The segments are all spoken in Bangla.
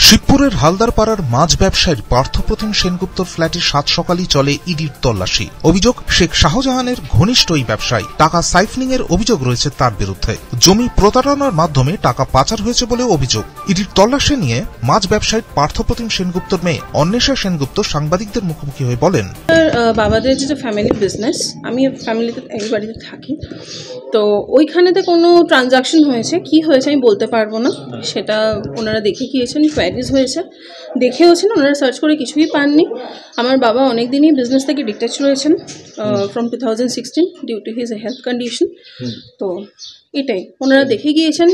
শিবপুরের হালদারপাড়ার মাছ ব্যবসায়ীর পার্থপ্রতিম সেনগুপ্তর ফ্ল্যাটে সাত সকালেই চলে ইডির তল্লাশি। অভিযোগ, শেখ শাহজাহানের ঘনিষ্ঠ এই ব্যবসায়ী। টাকা সাইফনিং এর অভিযোগ রয়েছে তার বিরুদ্ধে। জমি প্রতারণার মাধ্যমে টাকা পাচার হয়েছে বলে অভিযোগ। ইডির তল্লাশি নিয়ে মাছ ব্যবসায়ী পার্থপ্রতিম সেনগুপ্তর মেয়ে অন্বেষা সেনগুপ্ত সাংবাদিকদের মুখোমুখি হয়ে বলেন, বাবাদের যেটা ফ্যামিলি বিজনেস, আমি ফ্যামিলিতে এক বাড়িতে থাকি, তো ওইখানেতে কোনো ট্রানজাকশন হয়েছে, কি হয়েছে আমি বলতে পারবো না। সেটা ওনারা দেখে গিয়েছেন, কোয়ারিজ হয়েছে, দেখেওছেন, ওনারা সার্চ করে কিছুই পাননি। আমার বাবা অনেক দিনই বিজনেস থেকে ডিটেচ রয়েছেন from 2016 due to his health condition. তো এটাই ওনারা দেখে গিয়েছেন,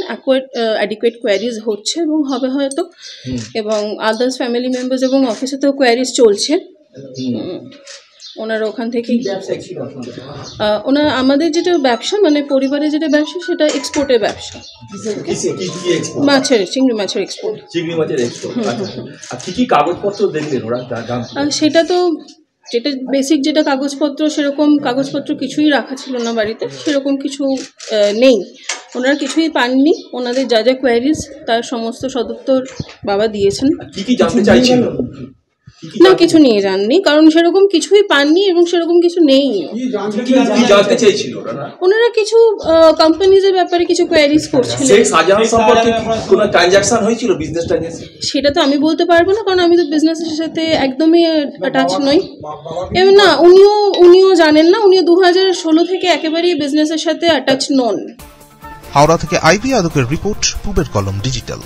অ্যাডিকুয়েট কোয়ারিজ হচ্ছে এবং হবে হয়তো, এবং আদার্স ফ্যামিলি মেম্বার্স এবং অফিসে তো কোয়ারিজ চলছে। ওনারা ওখান থেকেই ওনার আমাদের যেটা ব্যবসা, মানে পরিবারের যেটা ব্যবসা, সেটা এক্সপোর্টের ব্যবসা, মাছের, চিংড়ি মাছের এক্সপোর্ট। সেটা তো যেটা বেসিক যেটা কাগজপত্র, সেরকম কাগজপত্র কিছুই রাখা ছিল না বাড়িতে, সেরকম কিছু নেই। ওনারা কিছুই পাননি। ওনাদের যা যা কোয়ারিজ তার সমস্ত সদুত্তর বাবা দিয়েছেন। না, কিছু নিয়ে যাননি, কারণ সেরকম কিছুই পাননি এবং সেরকম কিছু নেই। ওনারা কিছু কোম্পানিজের ব্যাপারে কিছু কোয়ারিজ করছিলেন। সেটা তো আমি বলতে পারবো না, কারণ আমি তো বিজনেসের সাথে একদমই অ্যাটাচ নই। এবং না, উনিও জানেন না, উনিও 2016 থেকে একেবারেই বিজনেসের সাথে অ্যাটাচ নন। হাওড়া থেকে আইভি আদকের রিপোর্ট, পূবের কলম ডিজিটাল।